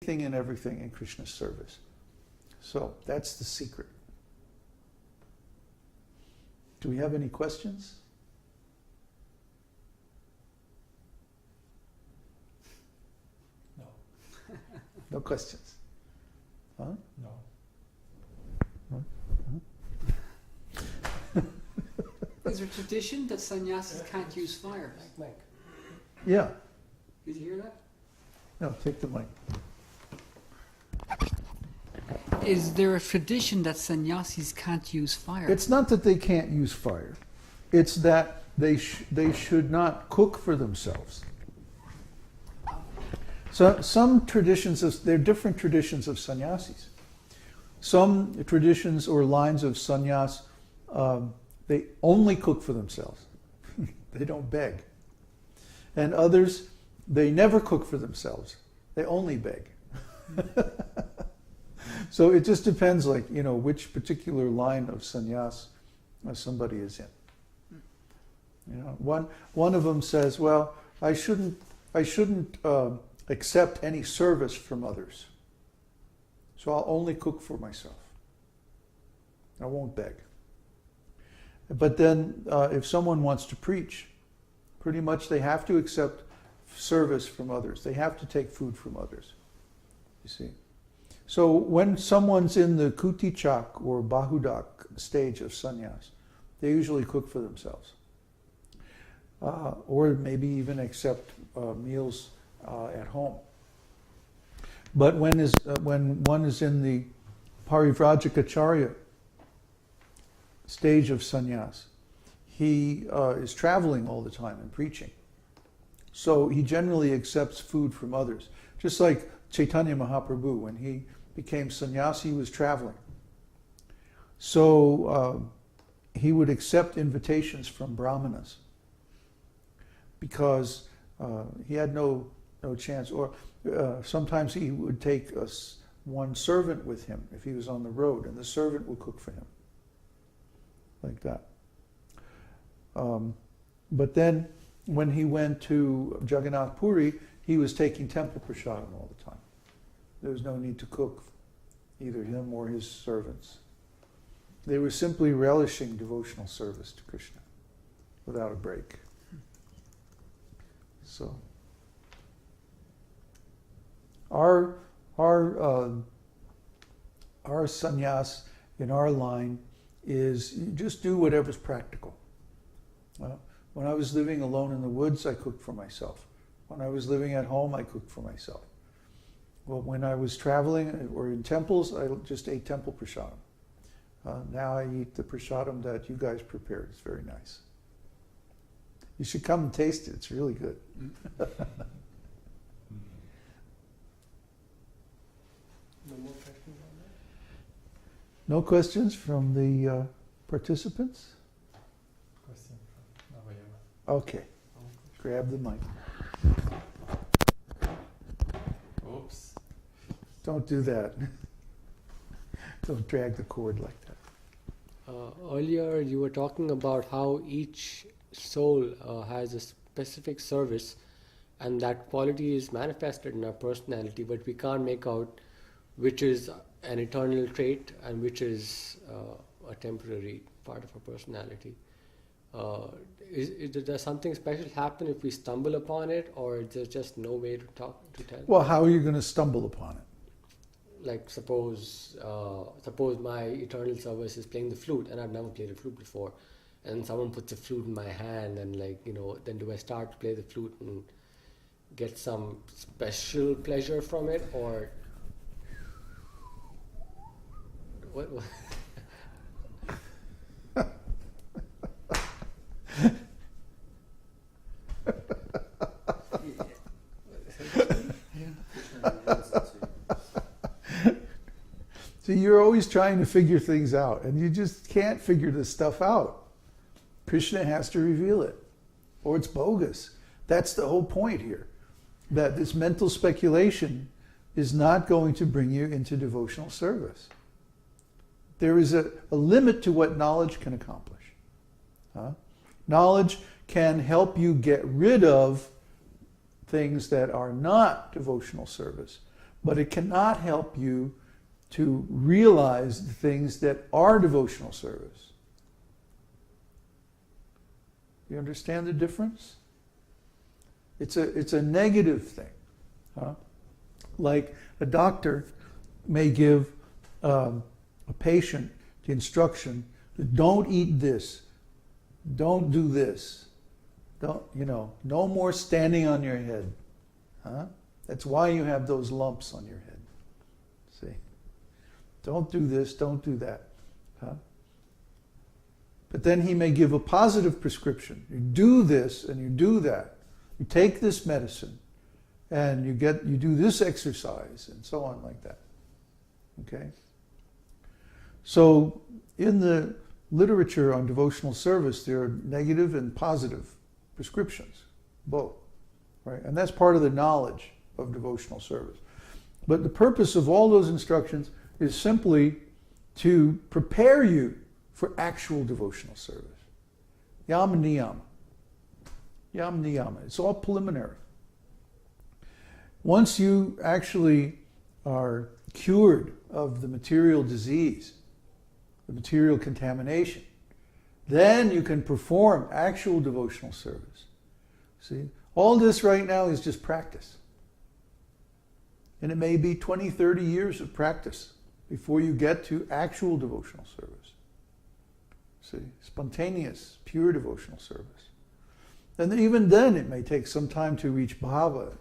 anything and everything in Krishna's service. So that's the secret. Do we have any questions? No. No questions? Huh? No. Is there a tradition that sannyasis can't use fire? Mike. Yeah. Did you hear that? No, take the mic. Is there a tradition that sannyasis can't use fire? It's not that they can't use fire. It's that they should not cook for themselves. So some traditions, there are different traditions of sannyasis. Some traditions or lines of sannyas, they only cook for themselves. They don't beg. And others, they never cook for themselves. They only beg. So it just depends, which particular line of sannyas somebody is in. One of them says, well, I shouldn't accept any service from others. So I'll only cook for myself. I won't beg. But then if someone wants to preach, pretty much they have to accept service from others. They have to take food from others. You see? So when someone's in the Kutichak or Bahudak stage of sannyas, they usually cook for themselves. Or maybe even accept meals at home. But when one is in the Parivrajaka-charya stage of sannyas, he is traveling all the time and preaching. So he generally accepts food from others. Just like Chaitanya Mahaprabhu, when he became sannyasi, he was traveling. So he would accept invitations from brahmanas because he had no chance. Or sometimes he would take one servant with him if he was on the road, and the servant would cook for him. Like that. But then when he went to Jagannath Puri, he was taking temple prasadam all the time. There was no need to cook, either him or his servants. They were simply relishing devotional service to Krishna without a break. So our sannyas in our line is you just do whatever's practical. When I was living alone in the woods, I cooked for myself. When I was living at home, I cooked for myself. Well, when I was traveling or in temples, I just ate temple prasadam. Now I eat the prasadam that you guys prepared. It's very nice. You should come and taste it. It's really good. No more questions on that? No questions from the participants? Question from Navayama. Okay. Grab the mic. Oops. Don't do that. Don't drag the cord like that. Earlier you were talking about how each soul has a specific service, and that quality is manifested in our personality, but we can't make out which is an eternal trait and which is a temporary part of our personality. Does something special happen if we stumble upon it, or there's just no way to tell? Well, how are you going to stumble upon it? Like suppose my eternal service is playing the flute, and I've never played a flute before, and someone puts a flute in my hand, and then do I start to play the flute and get some special pleasure from it, or what? So you're always trying to figure things out, and you just can't figure this stuff out. Krishna has to reveal it, or it's bogus. That's the whole point here, that this mental speculation is not going to bring you into devotional service. There is a limit to what knowledge can accomplish. Knowledge can help you get rid of things that are not devotional service, but it cannot help you to realize the things that are devotional service. You understand the difference? It's a negative thing. Huh? Like a doctor may give a patient the instruction that don't eat this, don't do this, don't, no more standing on your head. Huh? That's why you have those lumps on your head. See? Don't do this, don't do that. Huh? But then he may give a positive prescription. You do this and you do that. You take this medicine and you do this exercise and so on like that. Okay? So in the literature on devotional service, there are negative and positive prescriptions, both. Right? And that's part of the knowledge of devotional service. But the purpose of all those instructions is simply to prepare you for actual devotional service. Yama niyama. Yama niyama. It's all preliminary. Once you actually are cured of the material disease, the material contamination, then you can perform actual devotional service. See? All this right now is just practice. And it may be 20, 30 years of practice before you get to actual devotional service. See, spontaneous, pure devotional service. And even then it may take some time to reach bhava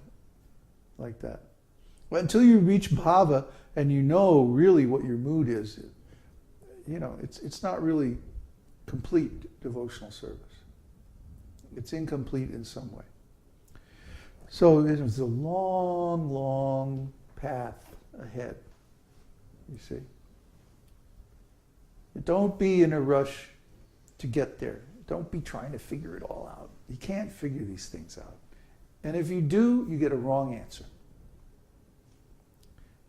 like that. But until you reach bhava and you know really what your mood is, it's not really complete devotional service. It's incomplete in some way. So there's a long, long path ahead, you see. Don't be in a rush to get there. Don't be trying to figure it all out. You can't figure these things out. And if you do, you get a wrong answer.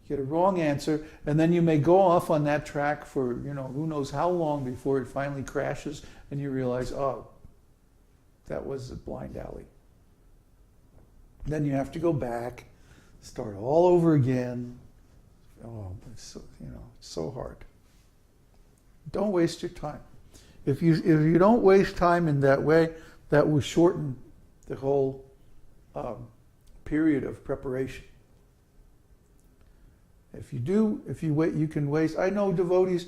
You get a wrong answer, and then you may go off on that track for, who knows how long before it finally crashes and you realize, oh, that was a blind alley. Then you have to go back, start all over again. Oh, it's so hard. Don't waste your time. If you don't waste time in that way, that will shorten the whole period of preparation. If you wait, you can waste. I know devotees.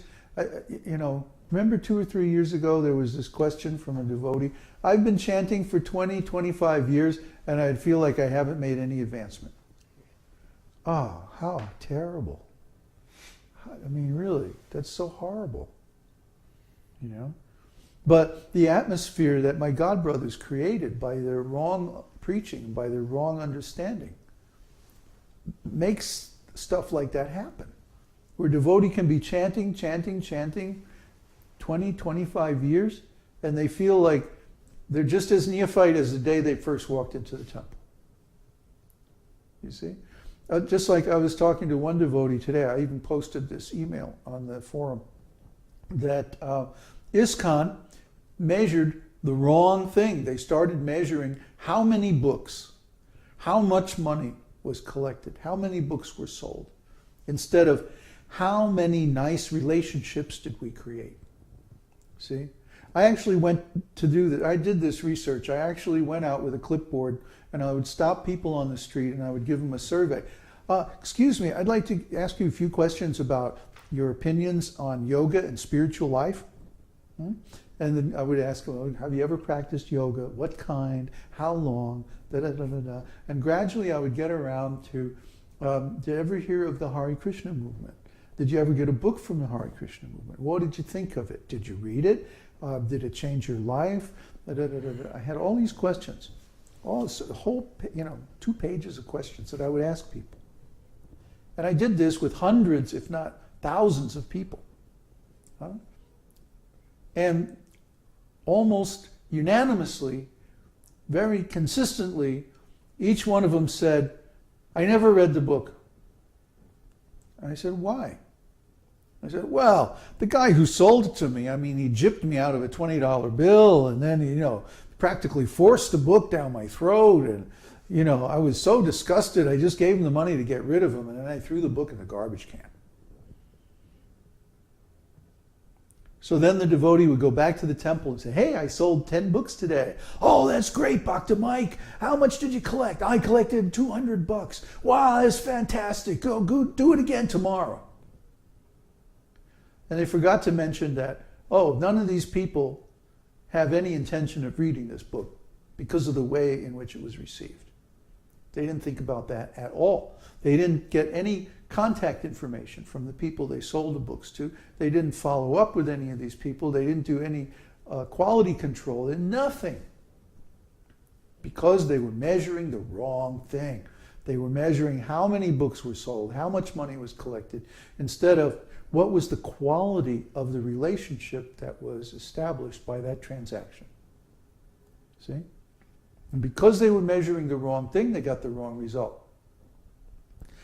Remember 2 or 3 years ago there was this question from a devotee. I've been chanting for 20, 25 years, and I feel like I haven't made any advancement. Oh, how terrible! I mean, really, that's so horrible. But the atmosphere that my godbrothers created by their wrong preaching, by their wrong understanding, makes stuff like that happen. Where a devotee can be chanting 20, 25 years, and they feel like they're just as neophyte as the day they first walked into the temple. You see? Just like I was talking to one devotee today, I even posted this email on the forum, that ISKCON measured the wrong thing. They started measuring how many books, how much money was collected, how many books were sold, instead of how many nice relationships did we create. See? I actually went to do that. I did this research. I actually went out with a clipboard and I would stop people on the street and I would give them a survey. Excuse me, I'd like to ask you a few questions about your opinions on yoga and spiritual life. And then I would ask them, have you ever practiced yoga? What kind? How long? Da-da-da-da-da. And gradually I would get around to, did you ever hear of the Hare Krishna movement? Did you ever get a book from the Hare Krishna movement? What did you think of it? Did you read it? Did it change your life? Da-da-da-da-da. I had all these questions. All this whole, 2 pages of questions that I would ask people. And I did this with hundreds, if not thousands of people. Huh? And almost unanimously, very consistently, each one of them said, I never read the book. And I said, why? I said, well, the guy who sold it to me, he gypped me out of a $20 bill and then, practically forced the book down my throat. And, You know, I was so disgusted, I just gave him the money to get rid of him, and then I threw the book in the garbage can. So then the devotee would go back to the temple and say, hey, I sold 10 books today. Oh, that's great, Bhakta Mike. How much did you collect? I collected $200. Wow, that's fantastic. Go do it again tomorrow. And they forgot to mention that, oh, none of these people have any intention of reading this book because of the way in which it was received. They didn't think about that at all. They didn't get any contact information from the people they sold the books to. They didn't follow up with any of these people. They didn't do any quality control, and nothing. Because they were measuring the wrong thing. They were measuring how many books were sold, how much money was collected, instead of what was the quality of the relationship that was established by that transaction. See? And because they were measuring the wrong thing, they got the wrong result.